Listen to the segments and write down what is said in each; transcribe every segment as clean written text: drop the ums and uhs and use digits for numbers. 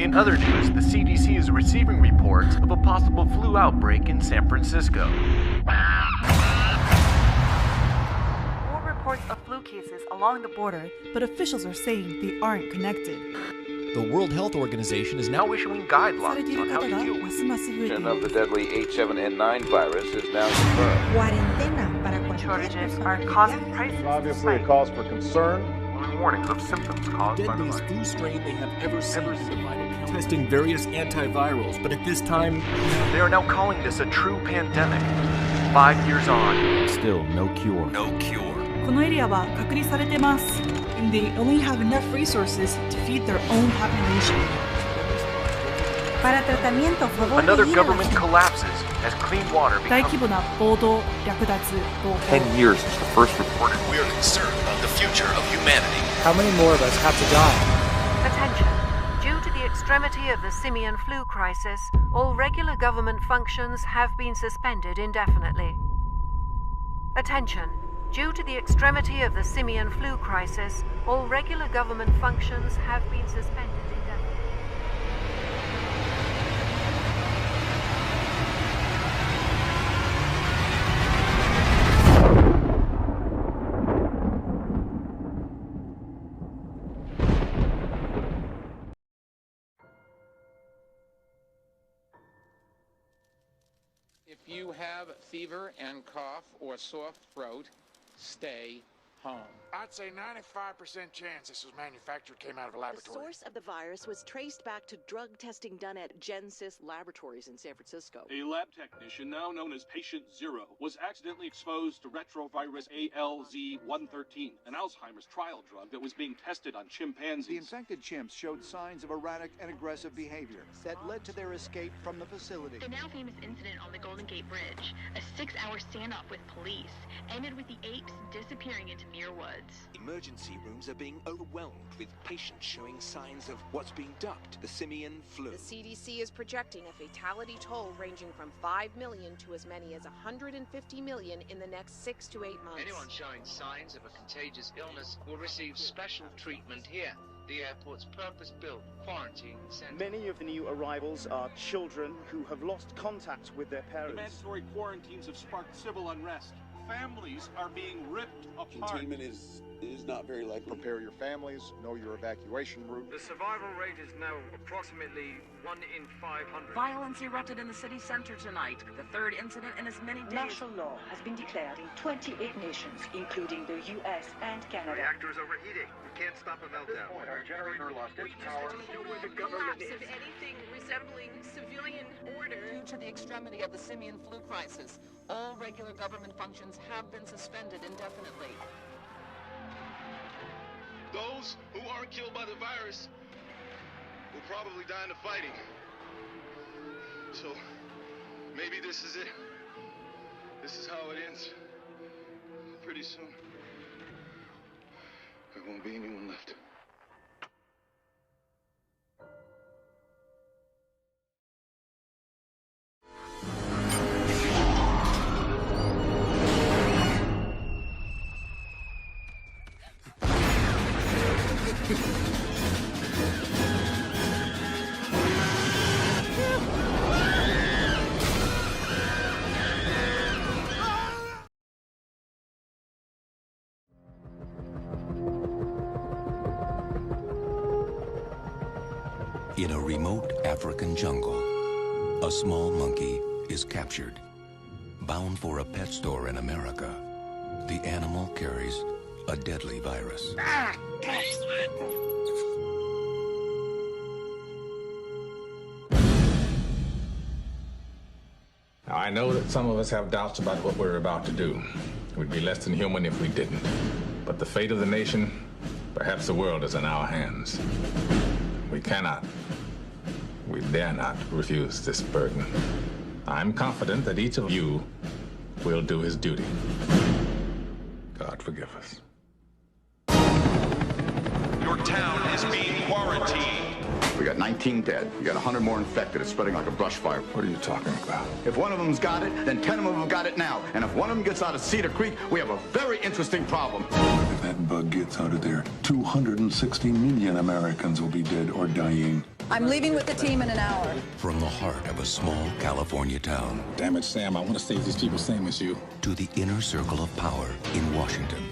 In other news, the CDC is receiving reports of a possible flu outbreak in San Francisco. More reports of flu cases along the border, but officials are saying they aren't connected. The World Health Organization is now issuing guidelines on how to deal with of the deadly H7N9 virus is now confirmed. Shortages are causing prices. Obviously, a cause for concern. warnings of symptoms caused by the deadliest virus. flu strain they have ever seen. Testing various antivirals, but at this time, They are now calling this a true pandemic. 5 years on. still no cure. No cure. このエリアは隔離されてます。And they only have enough resources to feed their own population. Another government collapses as clean water 大 becomes 規模な暴動、略奪、暴行。 10 years since the first reported. We are concerned about the future of humanity. How many more of us have to die? Attention. Due to the extremity of the simian flu crisis, all regular government functions have been suspended indefinitely. Attention. Due to the extremity of the simian flu crisis, all regular government functions have been suspended indefinitely. If you have fever and cough or sore throat, stay home. I'd say 95% chance this was manufactured, came out of a The laboratory. source of the virus was traced back to drug testing done at Genesis Laboratories in San Francisco. A lab technician, now known as Patient Zero, was accidentally exposed to retrovirus ALZ-113, an Alzheimer's trial drug that was being tested on chimpanzees. The infected chimps showed signs of erratic and aggressive behavior that led to their escape from the facility. The now famous incident on the Golden Gate Bridge, a 6-hour standoff with police, ended with the apes disappearing into Muir Woods. Emergency rooms are being overwhelmed with patients showing signs of what's being dubbed the simian flu. The CDC is projecting a fatality toll ranging from 5 million to as many as 150 million in the next 6 to 8 months. Anyone showing signs of a contagious illness will receive special treatment here, the airport's purpose-built quarantine center. Many of the new arrivals are children who have lost contact with their parents. The mandatory quarantines have sparked civil unrest. Families are being ripped apart. Containment is not very likely. Prepare your families, know your evacuation route. The survival rate is now approximately 1 in 500. Violence erupted in the city center tonight, the third incident in as many days. Martial law has been declared in 28 nations, including the US and Canada. Reactor is overheating. We can't stop a meltdown. Our generator lost its power. The collapse of anything resembling civilian order. Due to the extremity of the simian flu crisis, all regular government functions have been suspended indefinitely. Those who aren't killed by the virus will probably die in the fighting. So maybe this is it. This is how it ends. Pretty soon, there won't be anyone left. In a remote African jungle, a small monkey is captured. Bound for a pet store in America, the animal carries a deadly virus. Now, I know that some of us have doubts about what we're about to do. We'd be less than human if we didn't. But the fate of the nation, perhaps the world, is in our hands. We cannot, we dare not refuse this burden. I'm confident that each of you will do his duty. God forgive us. Your town is being quarantined. We got 19 dead. You got 100 more infected. It's spreading like a brush fire. What are you talking about? If one of them's got it, then 10 of them have got it now. And if one of them gets out of Cedar Creek, we have a very interesting problem. If that bug gets out of there, 260 million Americans will be dead or dying. I'm leaving with the team in an hour. From the heart of a small California town. Damn it, Sam, I want to save these people same as you. To the inner circle of power in Washington.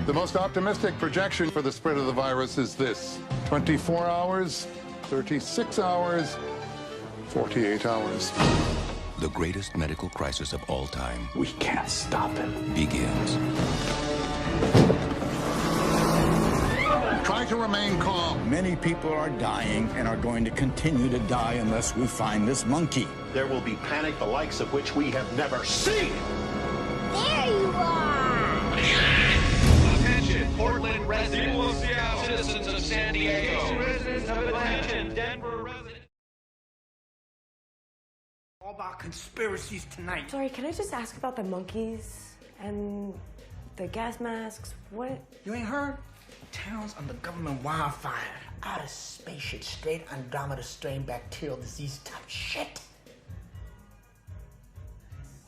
The most optimistic projection for the spread of the virus is this: 24 hours, 36 hours, 48 hours. The greatest medical crisis of all time. We can't stop it. Begins. Try to remain calm. Many people are dying and are going to continue to die unless we find this monkey. There will be panic the likes of which we have never seen. There you are! Attention, Portland residents, people of Seattle, citizens of San Diego, residents of Atlanta, Denver residents. All about conspiracies tonight. Sorry, can I just ask about the monkeys and the gas masks? What? You ain't heard? Town's under government wildfire. Outer space shit, straight Andromeda strain bacterial disease type shit.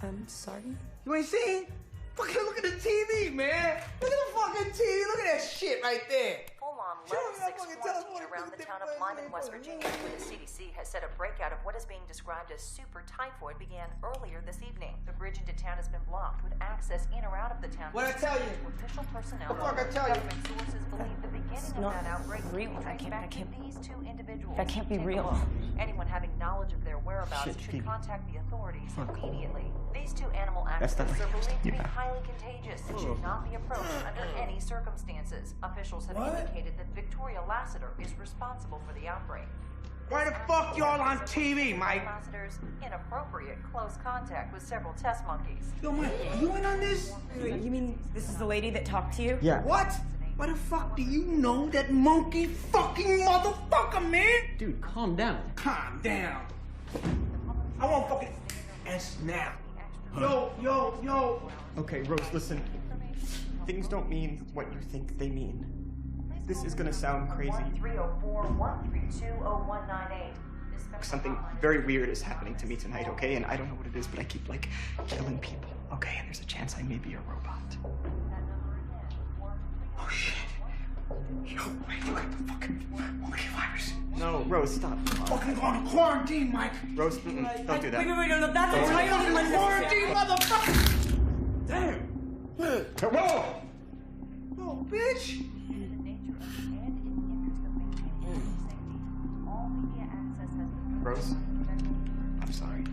I'm sorry? You ain't seen? Fucking look at the TV, man. Look at the fucking TV. Look at that shit right there. Full-on level 6 quarantine around the town of Lyman, West Virginia, where the CDC has said a breakout of what is being described as super typhoid began earlier this evening. The bridge into town has been blocked, with access in or out of the town. What'd I tell you? Official personnel. What the fuck I tell you? Government sources believe the beginning of that outbreak real. that can't these two individuals. That can't be Take a real. look. Anyone having knowledge of their whereabouts should contact the authorities immediately. These two animal activists are believed to be highly contagious and should not be approached under any circumstances. Officials have indicated that Victoria Lassiter is responsible for the outbreak. Why the fuck y'all on TV, Mike? Lassiter's inappropriate close contact with several test monkeys. Yo, Mike, are you in on this? You mean this is the lady that talked to you? Yeah. What? Why the fuck do you know that monkey fucking motherfucker, man? Dude, calm down. Calm down. I want fucking S now. Yo. Okay, Rose, listen. Things don't mean what you think they mean. This is gonna sound crazy. 1-304-132-0198. Something very weird is happening to me tonight, okay? And I don't know what it is, but I keep, like, killing people, okay? And there's a chance I may be a robot. Oh, shit. Yo, wait, you got the fucking monkey virus. No, Rose, stop. Fucking going to quarantine, Mike. Rose, don't do that. Wait, no, that's entirely quarantine, unnecessary. motherfucker! Damn. Whoa! Oh, bitch! Rose, I'm sorry.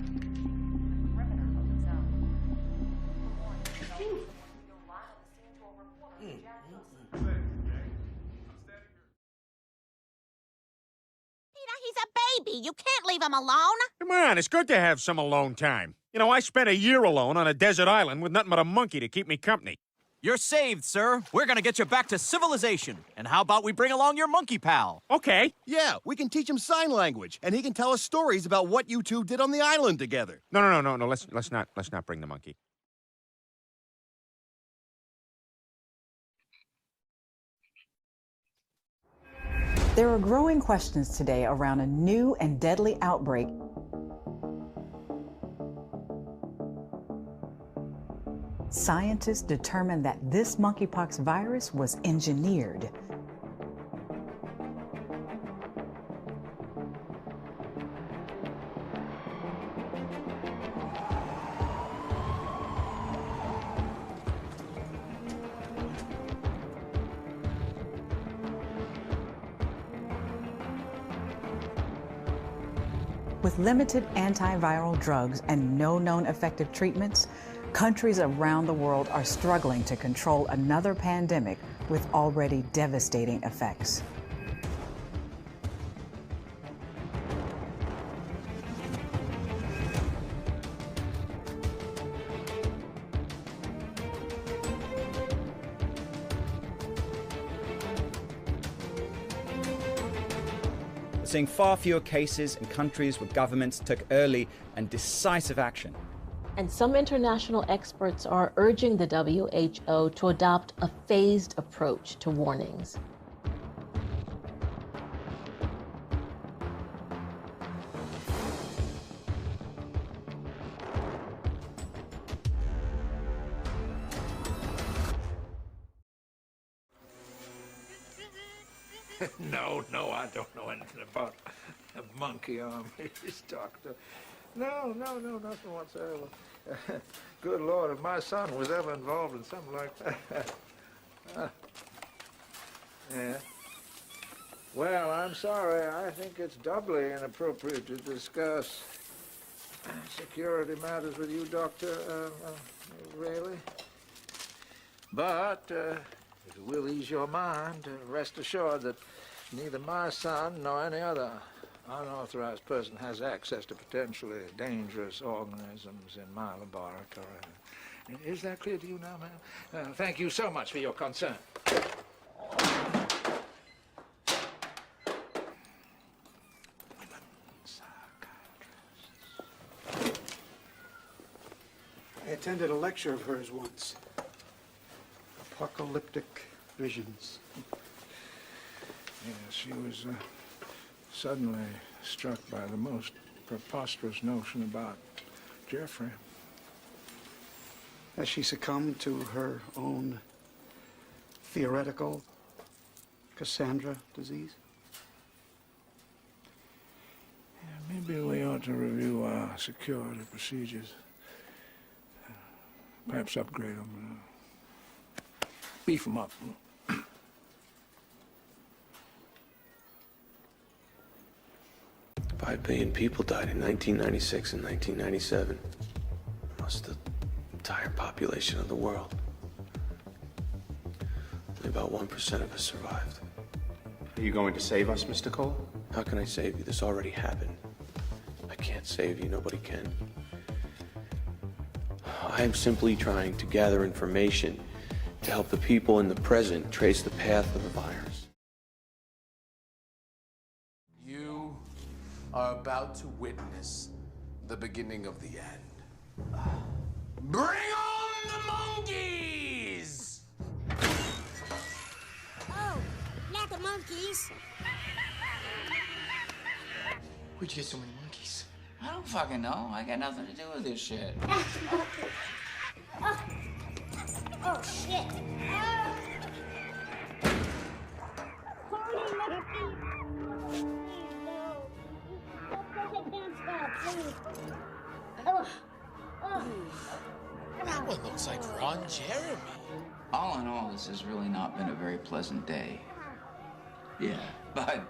He's a baby. You can't leave him alone. Come on, it's good to have some alone time. You know, I spent a year alone on a desert island with nothing but a monkey to keep me company. You're saved, sir. We're gonna get you back to civilization. And how about we bring along your monkey pal? Okay. Yeah, we can teach him sign language, and he can tell us stories about what you two did on the island together. No. Let's not bring the monkey. There are growing questions today around a new and deadly outbreak. Scientists determined that this monkeypox virus was engineered. With limited antiviral drugs and no known effective treatments, countries around the world are struggling to control another pandemic with already devastating effects. Seeing far fewer cases in countries where governments took early and decisive action. And some international experts are urging the WHO to adopt a phased approach to warnings. No, I don't know anything about monkey armies, Doctor. No, nothing whatsoever. Good Lord, if my son was ever involved in something like that. Yeah. Well, I'm sorry. I think it's doubly inappropriate to discuss security matters with you, Doctor. Really? But if it will ease your mind, rest assured that neither my son nor any other unauthorized person has access to potentially dangerous organisms in my laboratory. Is that clear to you now, ma'am? Thank you so much for your concern. I attended a lecture of hers once. Apocalyptic visions. Yes, she was suddenly struck by the most preposterous notion about Jeffrey. Has she succumbed to her own theoretical Cassandra disease? Yeah, maybe we ought to review our security procedures. Perhaps upgrade them. Beef them up. 5 billion people died in 1996 and 1997. Almost the entire population of the world. Only about 1% of us survived. Are you going to save us, Mr. Cole? How can I save you? This already happened. I can't save you. Nobody can. I am simply trying to gather information to help the people in the present trace the path of the virus. You are about to witness the beginning of the end. Bring on the monkeys! Oh, not the monkeys. Where'd you get so many monkeys? I don't fucking know. I got nothing to do with this shit. Oh, shit. Horny monkey. Please, no. Of course I can't stop, please. That one looks like Ron Jeremy. All in all, this has really not been a very pleasant day. Yeah, but